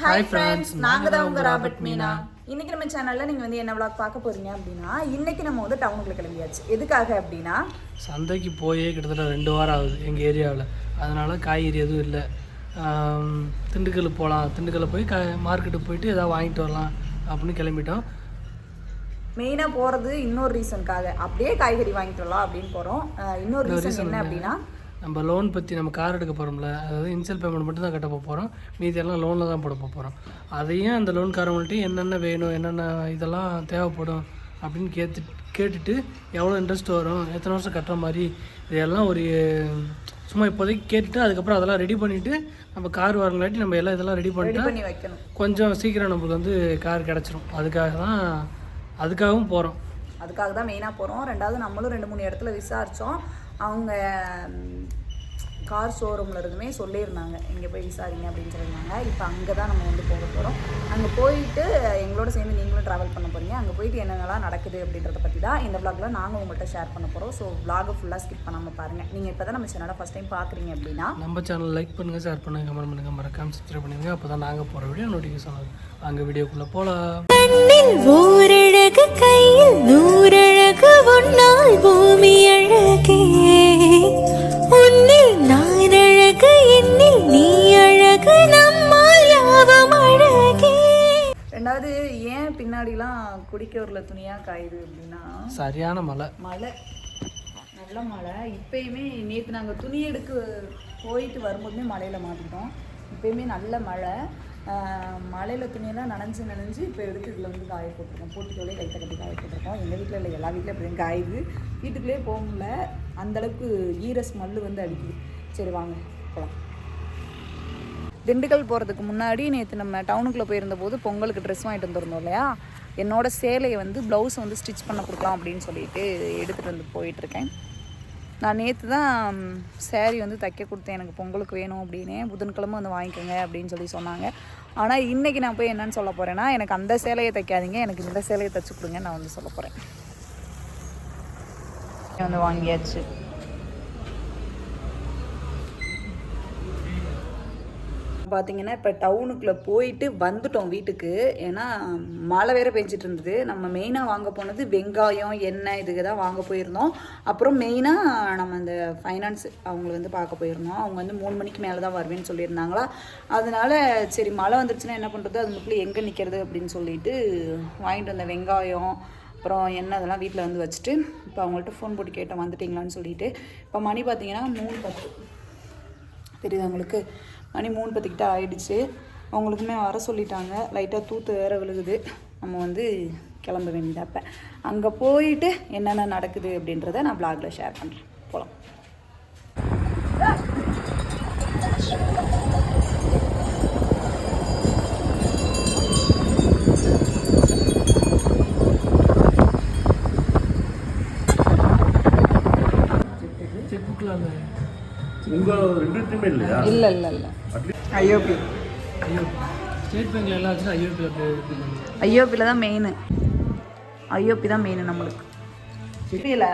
Hi friends, நாங்கள் தான் உங்கள் ராபர்ட் மீனா. இன்றைக்கி நம்ம சேனலில் நீங்கள் வந்து என்ன விளாக் பார்க்க போகிறீங்க அப்படின்னா, இன்றைக்கி நம்ம வந்து டவுனுக்குள்ளே கிளம்பியாச்சு. எதுக்காக அப்படின்னா, சந்தைக்கு போயே கிட்டத்தட்ட 2 வாரம் ஆகுது எங்கள் ஏரியாவில். அதனால் காய்கறி எதுவும் இல்லை. திண்டுக்கல் போகலாம், திண்டுக்கல்லில் போய் மார்க்கெட்டுக்கு போயிட்டு எதாவது வாங்கிட்டு வரலாம் அப்படின்னு கிளம்பிட்டோம். மெயினாக போகிறது இன்னொரு ரீசனுக்காக, அப்படியே காய்கறி வாங்கிட்டு வரலாம் அப்படின்னு போகிறோம். இன்னொரு ரீசன் என்ன அப்படின்னா, நம்ம லோன் பற்றி நம்ம கார் எடுக்க போகிறோம்ல, அதாவது இன்ஷியல் பேமெண்ட் மட்டும் தான் கட்ட போகிறோம், மீதி எல்லாம் லோனில் தான் போட போகிறோம். அதையும் அந்த லோன்காரவங்கள்ட்ட என்னென்ன வேணும், என்னென்ன இதெல்லாம் தேவைப்படும் அப்படின்னு கேட்டுட்டு எவ்வளோ இன்ட்ரெஸ்ட் வரும், எத்தனை வருஷம் கட்டுற மாதிரி, இதெல்லாம் ஒரு சும்மா இப்போதைக்கு கேட்டுட்டு அதுக்கப்புறம் அதெல்லாம் ரெடி பண்ணிவிட்டு நம்ம கார் வரங்களாட்டி நம்ம எல்லாம் இதெல்லாம் ரெடி பண்ணிட்டு வைக்கணும். கொஞ்சம் சீக்கிரம் நம்மளுக்கு வந்து கார் கிடச்சிரும். அதுக்காகவும் போகிறோம். அதுக்காக தான் மெயினாக போகிறோம். ரெண்டாவது நம்மளும் 2-3 இடத்துல விசாரித்தோம். அவங்க கார் ஷோரூமில் இருந்துமே சொல்லியிருந்தாங்க, இங்கே போய் விசாரிங்க அப்படின்னு சொல்லியிருந்தாங்க. இப்போ அங்கே தான் நம்ம வந்து போக போகிறோம். அங்கே போயிட்டு எங்களோட சேர்ந்து நீங்களும் ட்ராவல் பண்ண போகிறீங்க. அங்கே போயிட்டு என்னென்னலாம் நடக்குது அப்படின்றத பற்றி தான் இந்த விளாகில் நாங்கள் உங்கள்கிட்ட ஷேர் பண்ண போகிறோம். ஸோ விளாகை ஃபுல்லாக ஸ்கிப் பண்ணாமல் பாருங்கள். நீங்கள் இப்போ தான் நம்ம சேனலை ஃபஸ்ட் டைம் பார்க்குறீங்க அப்படின்னா நம்ம சேனல் லைக் பண்ணுங்கள், ஷேர் பண்ணுங்கள், கமெண்ட் பண்ணுங்கள், மறக்காம சப்ஸ்கிரைப் பண்ணுங்கள். அப்போ தான் நாங்கள் போகிற வீடியோ நோட்டிஃபிகேஷன் ஆகும். அங்கே வீடியோக்குள்ளே போகலாம். ஊரழகு கையில் நூறழகு உன்னால் பூமி அழகே, உன்னில் நான் அழகு என்னில் நீ அழகு, நம்மால் யாவும் அழகே. ரெண்டாவது ஏன் பின்னாடிலாம் குடிக்கவரில் துணியாக காயுது அப்படின்னா, சரியான மழை நல்ல மழை. இப்போயுமே நேற்று நாங்கள் துணி எடுக்க போயிட்டு வரும்போதுமே மழையில் மாட்டிட்டோம். இப்போயுமே நல்ல மழை. மழையில் துணியெல்லாம் நனைஞ்சு இப்போ எடுத்து இதில் வந்து காய போட்டிருக்கோம். போட்டுக்கோலே கைத்தை கட்டி காய போட்டிருக்கோம். எங்கள் வீட்டில் இல்லை, எல்லா வீட்டில் அப்படி காயுது. வீட்டுக்குள்ளேயே போக முடியல, அந்தளவுக்கு ஈர ஸ்மெல்லு வந்து அடிக்குது. சரி வாங்க போகலாம். திண்டுக்கல் போகிறதுக்கு முன்னாடி நேற்று நம்ம டவுனுக்குள்ளே போயிருந்த போது பொங்கலுக்கு ட்ரெஸ் வாங்கிட்டு வந்துருந்தோம் இல்லையா, என்னோடய சேலையை வந்து ப்ளவுஸ் வந்து ஸ்டிச் பண்ண கொடுக்கலாம் அப்படின்னு சொல்லிட்டு எடுத்துகிட்டு வந்து போயிட்டுருக்கேன். நான் நேற்று தான் சேரீ வந்து தைக்க கொடுத்தேன், எனக்கு பொங்கலுக்கு வேணும் அப்படின்னு. புதன்கிழமை வந்து வாங்கிக்கோங்க அப்படின்னு சொன்னாங்க. ஆனால் இன்றைக்கி நான் போய் என்னென்னு சொல்ல போகிறேன்னா, எனக்கு அந்த சேலையை தைக்காதீங்க, எனக்கு இந்த சேலையை தைச்சி கொடுங்க நான் வந்து சொல்ல போகிறேன். வந்து வாங்கியாச்சு. பார்த்திங்கன்னா இப்போ டவுனுக்குள்ளே போயிட்டு வந்துட்டோம் வீட்டுக்கு. ஏன்னா மழை வேறு பெஞ்சிட்டு இருந்தது. நம்ம மெயினாக வாங்க போனது வெங்காயம், எண்ணெய், இதுக்கு தான் வாங்க போயிருந்தோம். அப்புறம் மெயினாக நம்ம இந்த ஃபைனான்ஸ் அவங்களை வந்து பார்க்க போயிருந்தோம். அவங்க வந்து 3 மணிக்கு மேலே தான் வருவேன்னு சொல்லியிருந்தாங்களா. அதனால் சரி மழை வந்துருச்சுன்னா என்ன பண்ணுறது, அது மட்டும் எங்கே நிற்கிறது அப்படின்னு சொல்லிட்டு வாங்கிட்டு வந்த வெங்காயம் அப்புறம் எண்ணெய் அதெல்லாம் வீட்டில் வந்து வச்சுட்டு இப்போ அவங்கள்ட்ட ஃபோன் போட்டு கேட்டோம் வந்துட்டிங்களான்னு சொல்லிட்டு. இப்போ மணி பார்த்திங்கன்னா 3:10 தெரியுது அவங்களுக்கு. மணி 3:10 ஆகிடுச்சு. அவங்களுக்குமே வர சொல்லிட்டாங்க. லைட்டாக தூத்து வேறு விழுகுது. நம்ம வந்து கிளம்ப வேண்டியது. அப்போ அங்கே போயிட்டு என்னென்ன நடக்குது அப்படின்றத நான் ப்ளாகில் ஷேர் பண்ணுறேன். போகலாம். இல்லை ஐஓபி ஸ்டேட் பேங்க்ல எல்லாம் ஐஓபியில் தான் மெயின். ஐஓபி தான் மெயின் நம்மளுக்கு. புரியல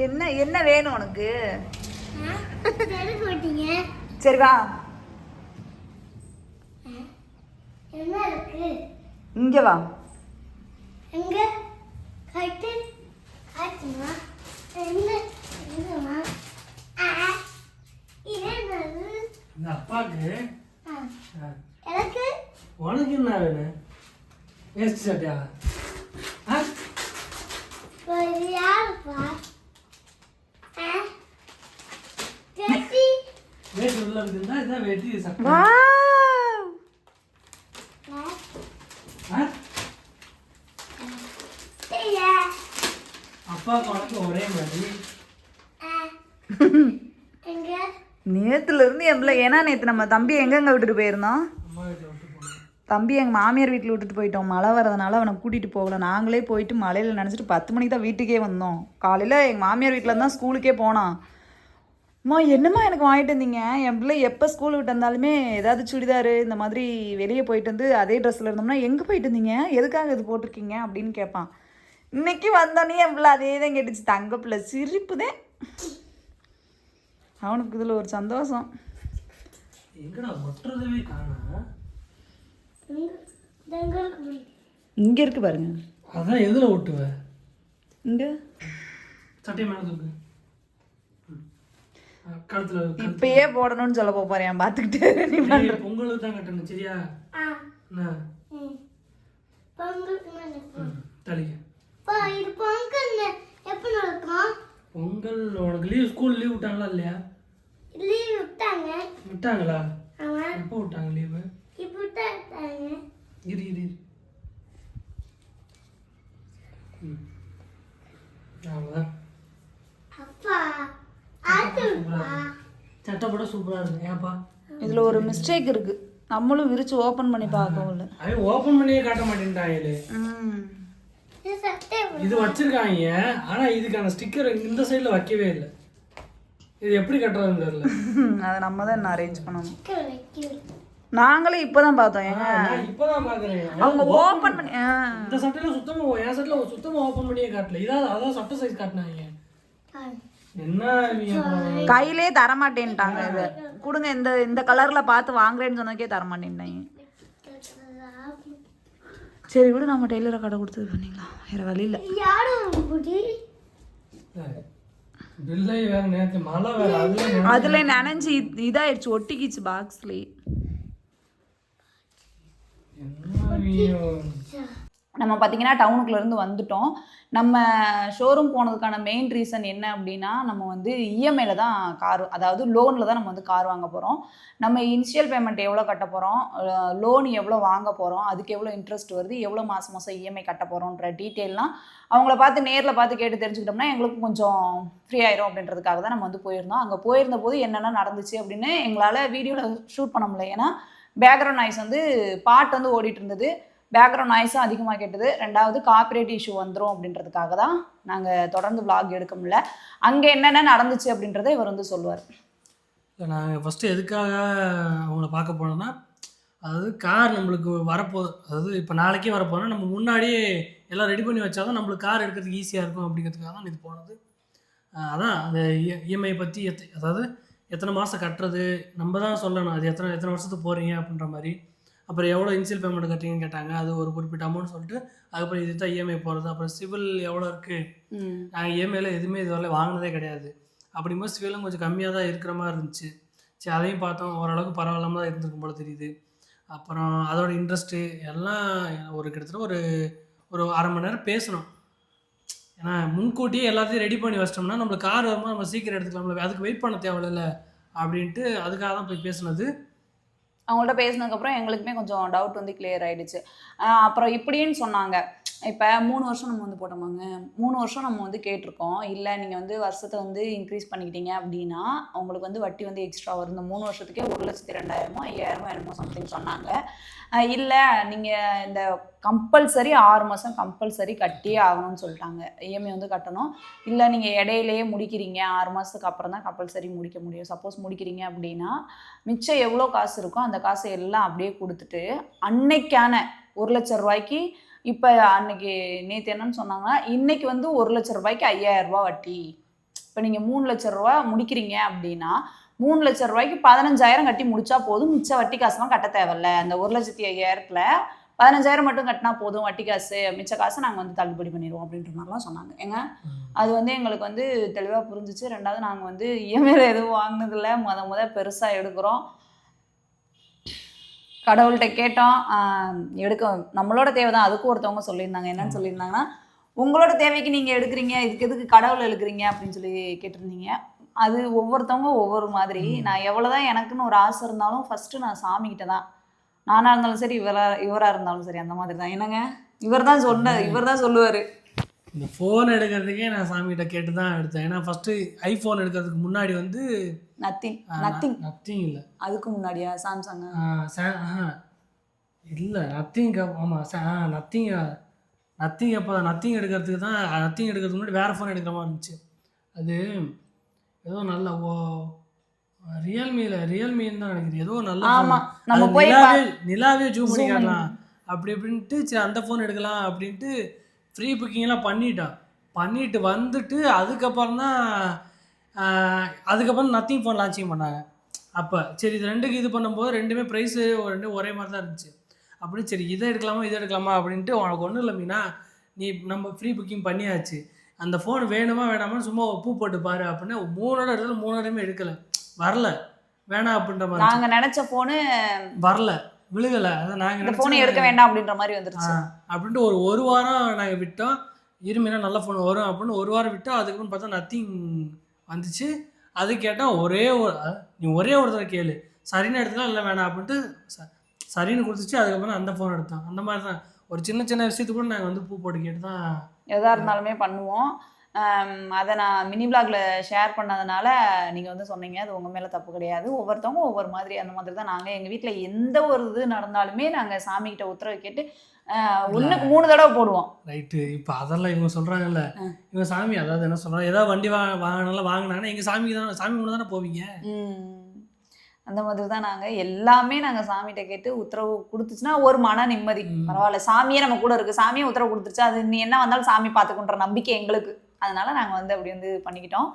என்ன என்ன வேணும் உனக்கு? சரி வா, இங்கே வா. அப்பாக்கு உனக்கு என்ன வேணும்? வேஸ்ட் சட்டியா? வேஸ்ட் உள்ள இருக்குதா? இதான் வெட்டி சட்டை. அப்பாவுக்கு உனக்கு ஒரே மாதிரி. நேற்றுல இருந்து எவ்வளோ, ஏன்னா நேற்று நம்ம தம்பியை எங்கெங்கே விட்டுட்டு போயிருந்தோம்? தம்பி எங்கள் மாமியார் வீட்டில் விட்டுட்டு போயிட்டோம். மழை வரதுனால அவனை கூட்டிகிட்டு போகல. நாங்களே போயிட்டு மழையில் நினச்சிட்டு 10 மணிக்கு தான் வீட்டுக்கே வந்தோம். காலையில் எங்கள் மாமியார் வீட்டில் தான் ஸ்கூலுக்கே போனான். அம்மா என்னம்மா எனக்கு வாங்கிட்டு வந்தீங்க? என் பிள்ளை எப்போ ஸ்கூல் விட்டு வந்தாலுமே ஏதாவது சுடிதாரு இந்த மாதிரி வெளியே போயிட்டு வந்து அதே ட்ரெஸ்ஸில் இருந்தோம்னா, எங்கே போயிட்டு இருந்தீங்க, எதுக்காக இது போட்டிருக்கீங்க அப்படின்னு கேட்பான். இன்றைக்கி வந்தோடனே என் பிள்ளை அதே தான் கேட்டுச்சு. தங்க பிள்ளை சிரிப்பு தான். அவனுக்கு இதில் ஒரு சந்தோஷம். எங்கடா ஒட்டுறதவே காணா? இங்க இருக்கு பாருங்க. அதான் எதில் ஒட்டுவ? இங்க சட்டை மேலே தூக்கு. கழுத்தில் இப்பயே போடணும்னு சொல்ல போறேன் பாத்துக்கிட்டு. நீ பொங்கலுக்கு தான் கட்டணும் சரியா? என்ன தலைக்கு பொங்கல் உனக்கு லீவ் ஸ்கூல் லீவ் விட்டாங்களா இல்லையா? விட்டாங்களா? எப்போ விட்டாங்க லீவு? இரு இரு இரு. அவ்வளோதான். சட்டை போட சூப்பராக இருக்கு. ஏன்ப்பா இதுல ஒரு மிஸ்டேக் இருக்கு. நம்மளும் விரிச்சு ஓபன் பண்ணி பார்க்கவும் இல்லை. அவன் ஓப்பன் பண்ணியே காட்ட மாட்டேன்ட்டாங்களே. இது வச்சிருக்காங்க ஆனா இதுக்கான ஸ்டிக்கர் இந்த சைடுல வைக்கவே இல்லை. இது எப்படி கட்டுறதுன்னு தெரியல. அதை நம்ம தான் அரேஞ்ச் பண்ணணும். நாங்களே இப்பதான் பார்த்தோம். ஏங்க இப்பதான் பாக்குறேன் அவங்க ஓபன் பண்ணி இந்த சட்டையில சுத்தமா என் சட்டையில சுத்தமா ஓபன் பண்ணியே காட்டல. இதான் அதான் சட்டை சைஸ் காட்டினாங்க. என்ன கையிலே தரமாட்டேன்ட்டாங்க. இது கொடுங்க, இந்த இந்த கலர்ல பார்த்து வாங்குறேன்னு சொன்னதுக்கே தரமாட்டேன்ட்டாங்க. சரி விடு, நம்ம டெய்லரை கடை கொடுத்தது பண்ணிக்கலாம், வேற வழி இல்லை. பில்லை வேற நேற்று மழை வேற அதுல நனைஞ்சு இதாயிடுச்சு, ஒட்டிக்கிச்சு பாக்ஸ்லயே. நம்ம பார்த்தீங்கன்னா டவுனுக்குள்ளேருந்து வந்துட்டோம். நம்ம ஷோரூம் போனதுக்கான மெயின் ரீசன் என்ன அப்படின்னா, நம்ம வந்து இஎம்ஐல தான் கார், அதாவது லோனில் தான் நம்ம வந்து கார் வாங்க போகிறோம். நம்ம இனிஷியல் பேமெண்ட் எவ்வளோ கட்ட போகிறோம், லோன் எவ்வளோ வாங்க போகிறோம், அதுக்கு எவ்வளோ இன்ட்ரெஸ்ட் வருது, எவ்வளோ மாதம் மாதம் இஎம்ஐ கட்ட போகிறோன்ற டீட்டெயிலாம் அவங்கள பார்த்து நேரில் பார்த்து கேட்டு தெரிஞ்சுக்கிட்டோம்னா எங்களுக்கு கொஞ்சம் ஃப்ரீ ஆயிரும் அப்படின்றதுக்காக தான் நம்ம வந்து போயிருந்தோம். அங்கே போயிருந்த போது என்னென்ன நடந்துச்சு அப்படின்னு எங்களால் வீடியோவில் ஷூட் பண்ண முடியல. ஏன்னா பேக்ரவுண்ட் நாய்ஸ் வந்து பாட்டு வந்து ஓடிட்டு இருந்தது, பேக்ரவுண்ட் நாய்ஸும் அதிகமாக கேட்டது. ரெண்டாவது காப்பிரைட் இஷ்யூ வந்துடும் அப்படின்றதுக்காக தான் நாங்கள் தொடர்ந்து vlog எடுக்க முடியல. அங்கே என்னென்ன நடந்துச்சு அப்படின்றத இவர் வந்து சொல்லுவார். இல்லை நாங்கள் ஃபஸ்ட்டு எதுக்காக அவங்கள பார்க்க போனோம்னா, அதாவது கார் நம்மளுக்கு வரப்போகுது, அதாவது இப்போ நாளைக்கே வரப்போனால் நம்ம முன்னாடியே எல்லாம் ரெடி பண்ணி வச்சா தான் நம்மளுக்கு கார் எடுக்கிறதுக்கு ஈஸியாக இருக்கும் அப்படிங்கிறதுக்காக தான் இது போனது. அதான் அந்த இஎம்ஐ பற்றி அதாவது எத்தனை மாதம் கட்டுறது நம்ம தான் சொல்லணும், அது எத்தனை வருஷத்துக்கு போகிறீங்க அப்படின்ற மாதிரி. அப்புறம் எவ்வளோ இனிஷியல் பேமெண்ட் கட்டுறீங்கன்னு கேட்டாங்க, அது ஒரு குறிப்பிட்ட அமௌண்ட் சொல்லிட்டு அதுக்கப்புறம் இது தான் இஎம்ஐ போகிறது. அப்புறம் சிவில் எவ்வளோ இருக்குது, நாங்கள் இஎம்ஐயில் எதுவுமே இதுவரை வாங்கினதே கிடையாது. அப்படிங்கும்போது சிவிலும் கொஞ்சம் கம்மியாக தான் இருக்கிற மாதிரி இருந்துச்சு. சரி அதையும் பார்த்தோம், ஓரளவுக்கு பரவாயில்லாமல் தான் இருந்திருக்கும் போல தெரியுது. அப்புறம் அதோட இன்ட்ரெஸ்ட்டு எல்லாம் ஒரு கிட்டத்தட்ட ஒரு அரை மணி நேரம் பேசணும். ஏன்னா முன்கூட்டியே எல்லாத்தையும் ரெடி பண்ணி வச்சிட்டோம்னா நம்மளுக்கு கார் வரும்போது நம்ம சீக்கிரம் எடுத்துக்கலாம்ல, அதுக்கு வெயிட் பண்ண தேவையில்ல அப்படின்ட்டு அதுக்காக தான் போய் பேசுனது. அவங்கள்ட்ட பேசினதுக்கப்புறம் எங்களுக்குமே கொஞ்சம் டவுட் வந்து கிளியர் ஆகிடுச்சு. அப்புறம் இப்படின்னு சொன்னாங்க, இப்போ 3 வருஷம் நம்ம வந்து போட்டோமாங்க, 3 வருஷம் நம்ம வந்து கேட்டிருக்கோம். இல்லை நீங்கள் வந்து வருஷத்தை வந்து இன்க்ரீஸ் பண்ணிக்கிட்டீங்க அப்படின்னா அவங்களுக்கு வந்து வட்டி வந்து எக்ஸ்ட்ரா வரும். இந்த 3 வருஷத்துக்கே 1,02,000 5,000 என்னமோ சம்திங் சொன்னாங்க. இல்லை நீங்கள் இந்த கம்பல்சரி 6 மாதம் கம்பல்சரி கட்டியே ஆகணும்னு சொல்லிட்டாங்க, இஎம்ஐ வந்து கட்டணும். இல்லை நீங்கள் இடையிலேயே முடிக்கிறீங்க, 6 மாதத்துக்கு அப்புறம் தான் கம்பல்சரி முடிக்க முடியும். சப்போஸ் முடிக்கிறீங்க அப்படின்னா மிச்சம் எவ்வளோ காசு இருக்கோ அந்த காசை எல்லாம் அப்படியே கொடுத்துட்டு அன்னைக்கான 1,00,000 ரூபாய்க்கு, இப்போ அன்னைக்கு நேற்று என்னன்னு சொன்னாங்கன்னா இன்னைக்கு வந்து 1,00,000 ரூபாய்க்கு 5,000 ரூபா வட்டி. இப்போ நீங்கள் 3,00,000 ரூபா முடிக்கிறீங்க அப்படின்னா 3,00,000 ரூபாய்க்கு 15,000 கட்டி முடிச்சா போதும், மிச்ச வட்டி காசுலாம் கட்ட தேவையில்ல. அந்த 1,05,000ல் 15,000 மட்டும் கட்டினா போதும் வட்டி காசு, மிச்ச காசு நாங்கள் வந்து தள்ளுபடி பண்ணிடுவோம் அப்படின்ற மாதிரிலாம் சொன்னாங்க. ஏங்க அது வந்து எங்களுக்கு வந்து தெளிவாக புரிஞ்சிச்சு. ரெண்டாவது நாங்கள் வந்து இஎம்ஐயில் எதுவும் வாங்கினதில்லை, முத பெருசாக எடுக்கிறோம். கடவுள்கிட்ட கேட்டோம், எடுக்க நம்மளோட தேவை தான். அதுக்கும் ஒருத்தவங்க சொல்லியிருந்தாங்க, என்னன்னு சொல்லியிருந்தாங்கன்னா, உங்களோட தேவைக்கு நீங்கள் எடுக்கிறீங்க, இதுக்கு எதுக்கு கடவுள் எடுக்கிறீங்க அப்படின்னு சொல்லி கேட்டிருந்தீங்க. அது ஒவ்வொருத்தவங்க ஒவ்வொரு மாதிரி. நான் எவ்வளோதான் எனக்குன்னு ஒரு ஆசை இருந்தாலும் ஃபஸ்ட்டு நான் சாமிக்கிட்ட தான், நானாக இருந்தாலும் சரி இவராக இருந்தாலும் சரி, அந்த மாதிரி தான். என்னங்க இவர் தான் சொல்லுவார். இந்த ஃபோன் எடுக்கிறதுக்கே நான் சாமிகிட்ட கேட்டு தான் எடுத்தேன். ஏன்னா ஃபஸ்ட்டு ஐஃபோன் எடுக்கிறதுக்கு முன்னாடி வந்து நத்திங் இல்லை, அதுக்கு முன்னாடியா சாம்சங் இல்லை நத்திங். ஆமாம் நத்திங் அப்போ நத்திங் எடுக்கிறதுக்கு தான், நத்திங் எடுக்கிறதுக்கு முன்னாடி வேறு ஃபோன் எடுக்கிற மாதிரி இருந்துச்சு. அது ஏதோ நல்ல ரியல்மின்னு தான் நினைக்கிறேன், ஏதோ நல்ல நிலாவே ஜூம் பண்ணிக்கலாம் அப்படி அப்படின்ட்டு. சரி அந்த ஃபோன் எடுக்கலாம் அப்படின்ட்டு ஃப்ரீ புக்கிங்லாம் பண்ணிட்டு வந்துட்டு அதுக்கப்புறம் நத்திங் ஃபோன் லான்ச்சிங் பண்ணாங்க. அப்போ சரி இது ரெண்டுக்கு இது பண்ணும்போது ரெண்டுமே ப்ரைஸு ரெண்டும் ஒரே மாதிரி தான் இருந்துச்சு. அப்படி சரி இதை எடுக்கலாமா அப்படின்ட்டு உனக்கு ஒன்றும் இல்லை மீனா, நீ நம்ம ஃப்ரீ புக்கிங் பண்ணியாச்சு, அந்த ஃபோன் வேணுமா வேணாமான்னு சும்மா பூ போட்டு பாரு அப்படின்னு 3 இடத்துல 3 இடமே எடுக்கலை, வரல, வேணாம் அப்படின்ற மாதிரி நாங்க நினைச்ச போனு வரல, விழுகலை. அதான் இந்த நாங்கள் போன் எடுக்க வேண்டாம் அப்படின்ற மாதிரி வந்துருச்சு. அப்படின்ட்டு ஒரு வாரம் நாங்கள் விட்டோம். இருமையினா நல்ல ஃபோன் வரும் அப்படின்னு ஒரு வாரம் விட்டோம். அதுக்கப்புறம் பார்த்தா நத்திங் வந்துச்சு. அது கேட்டால் நீ ஒரே ஒரு தடவை கேளு, சரின்னு எடுத்துக்கலாம், இல்லை வேணாம் அப்படின்ட்டு சரின்னு கொடுத்துச்சு. அதுக்கப்புறம் அந்த ஃபோன் எடுத்தோம். அந்த மாதிரி தான் ஒரு சின்ன விஷயத்துக்கு கூட நாங்கள் வந்து பூ போட்டு கேட்டு தான் எதாக இருந்தாலுமே பண்ணுவோம். அதை நான் மினி பிளாக்ல ஷேர் பண்ணதுனால நீங்கள் வந்து சொன்னீங்க, அது உங்கள் மேலே தப்பு கிடையாது. ஒவ்வொருத்தவங்க ஒவ்வொரு மாதிரி அந்த மாதிரி தான். நாங்கள் எங்கள் வீட்டில் எந்த ஒரு இது நடந்தாலுமே நாங்கள் சாமிக்கிட்ட உத்தரவு கேட்டு 1க்கு 3 தடவை போடுவோம். ரைட்டு. இப்போ அதெல்லாம் இவங்க சொல்கிறாங்கல்ல, இவங்க சாமி அதாவது என்ன சொல்கிறாங்க, ஏதாவது வண்டி வாங்கினாங்கன்னா எங்கள் சாமி முன்னே தானே போவீங்க. அந்த மாதிரி தான் நாங்கள் எல்லாமே நாங்கள் சாமிகிட்ட கேட்டு உத்தரவு கொடுத்துச்சுன்னா ஒரு மன நிம்மதி. பரவாயில்ல, சாமியே நம்ம கூட இருக்குது, சாமியே உத்தரவு கொடுத்துருச்சு, அது நீ என்ன வந்தாலும் சாமி பார்த்துக்குன்ற நம்பிக்கை எங்களுக்கு. அதனால நாங்கள் வந்து அப்படி வந்து பண்ணிக்கிட்டோம்.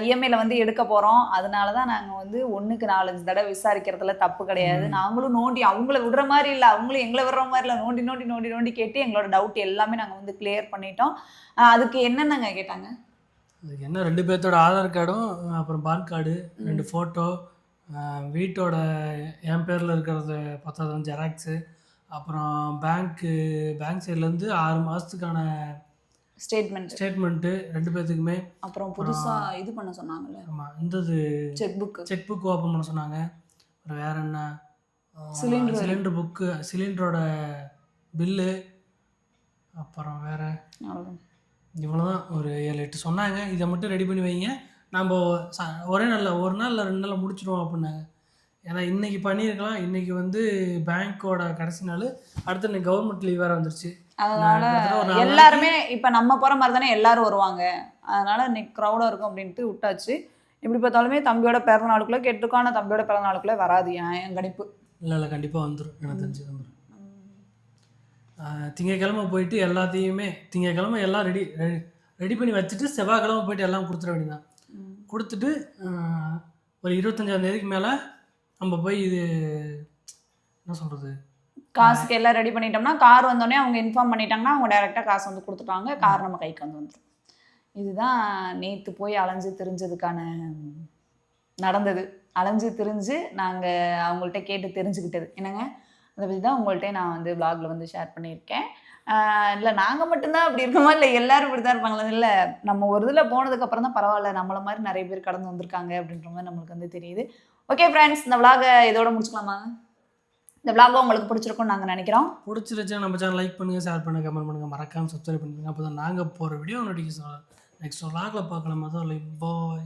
இஎம்ஐல வந்து எடுக்க போகிறோம். அதனால தான் நாங்கள் வந்து 1க்கு 4-5 தடவை விசாரிக்கிறதுல தப்பு கிடையாது. நாங்களும் நோண்டி அவங்கள விடுற மாதிரி இல்லை, அவங்களும் எங்களை விடுற மாதிரி இல்லை, நோண்டி கேட்டு எங்களோட டவுட் எல்லாமே நாங்கள் வந்து கிளியர் பண்ணிட்டோம். அதுக்கு என்னென்னங்க கேட்டாங்க? அதுக்கு என்ன 2 பேர்த்தோட ஆதார் கார்டும், அப்புறம் பான் கார்டு, 2 ஃபோட்டோ, வீட்டோட என் பேரில் இருக்கிறது 10 ஜெராக்ஸு, அப்புறம் பேங்க் சைட்லேருந்து 6 மாதத்துக்கான ஸ்டேட்மெண்ட்டு 2 பேர்த்துக்குமே. அப்புறம் புதுசாக இது பண்ண சொன்னாங்கல்ல, ஆமாம், இந்தது செக் புக் ஓப்பன் பண்ண சொன்னாங்க. அப்புறம் வேறு என்ன, சிலிண்டர் புக்கு, சிலிண்டரோட பில்லு, அப்புறம் வேறு இவ்வளோதான். ஒரு 7-8 சொன்னாங்க. இதை மட்டும் ரெடி பண்ணி வைங்க, நம்ம ஒரு நாள் இல்லை 2 நாளில் முடிச்சிடுவோம் அப்படின்னாங்க. ஏன்னா இன்றைக்கி பண்ணியிருக்கலாம், இன்றைக்கி வந்து பேங்க்கோட கடைசி நாள், அடுத்து இன்னைக்கு கவர்மெண்ட் லீவ் வேறு வந்துருச்சு. அதனால எல்லாருமே இப்போ நம்ம போகிற மாதிரி தானே எல்லாரும் வருவாங்க, அதனால இன்னைக்கு க்ரௌடாக இருக்கும் அப்படின்ட்டு விட்டாச்சு. எப்படி பார்த்தாலுமே தம்பியோட பிறந்த நாளுக்குள்ளே கேட்டிருக்கோம், ஆனால் தம்பியோட பிறந்த நாளுக்குள்ளே வராது என் கணிப்பு. இல்லை கண்டிப்பாக வந்துடும், எனக்கு தெரிஞ்சு வந்துடும். திங்கக்கிழமை போயிட்டு எல்லாத்தையுமே திங்கக்கிழமை எல்லாம் ரெடி பண்ணி வச்சுட்டு செவ்வாய்க்கிழமை போயிட்டு எல்லாம் கொடுத்துட வேண்டியதான். கொடுத்துட்டு ஒரு 25ஆம் தேதிக்கு மேலே நம்ம போய் இது என்ன சொல்கிறது, காசுக்கு எல்லாம் ரெடி பண்ணிட்டோம்னா கார் வந்தோடனே அவங்க இன்ஃபார்ம் பண்ணிட்டாங்கன்னா அவங்க டைரெக்டாக காசு வந்து கொடுத்துட்டாங்க, கார் நம்ம கைக்கு வந்து வந்துடும். இதுதான் நேற்று போய் அலைஞ்சு தெரிஞ்சதுக்கான நடந்தது. அலைஞ்சு திரிஞ்சு நாங்கள் அவங்கள்ட்ட கேட்டு தெரிஞ்சுக்கிட்டது என்னங்க, அதை பற்றி தான் உங்கள்கிட்ட நான் வந்து விளாகில் வந்து ஷேர் பண்ணியிருக்கேன். இல்லை நாங்கள் மட்டும்தான் அப்படி இருக்கோமா, இல்லை எல்லோரும் இப்படி தான் இருப்பாங்களா, இல்லை நம்ம ஒரு இதில் போனதுக்கப்புறம் தான் பரவாயில்ல நம்மளை மாதிரி நிறைய பேர் கடந்து வந்திருக்காங்க அப்படின்ற மாதிரி நம்மளுக்கு வந்து தெரியுது. ஓகே ஃப்ரெண்ட்ஸ், இந்த விளாகை இதோட முடிச்சுக்கலாமா? இந்த விளாகை உங்களுக்கு பிடிச்சிருக்கும்னு நாங்கள் நினைக்கிறோம். பிடிச்சிருச்சுன்னா நம்ம சேனல் லைக் பண்ணுங்கள், ஷேர் பண்ணுங்கள், கமெண்ட் பண்ணுங்கள், மறக்காமல் சப்ஸ்கிரைப் பண்ணுங்கள். அப்போ தான் நாங்கள் போகிற வீடியோ நோட்டிஃபிகேஷன் நெக்ஸ்ட் விளாகில் பார்க்கலாம். அதான் லைக் பாய்.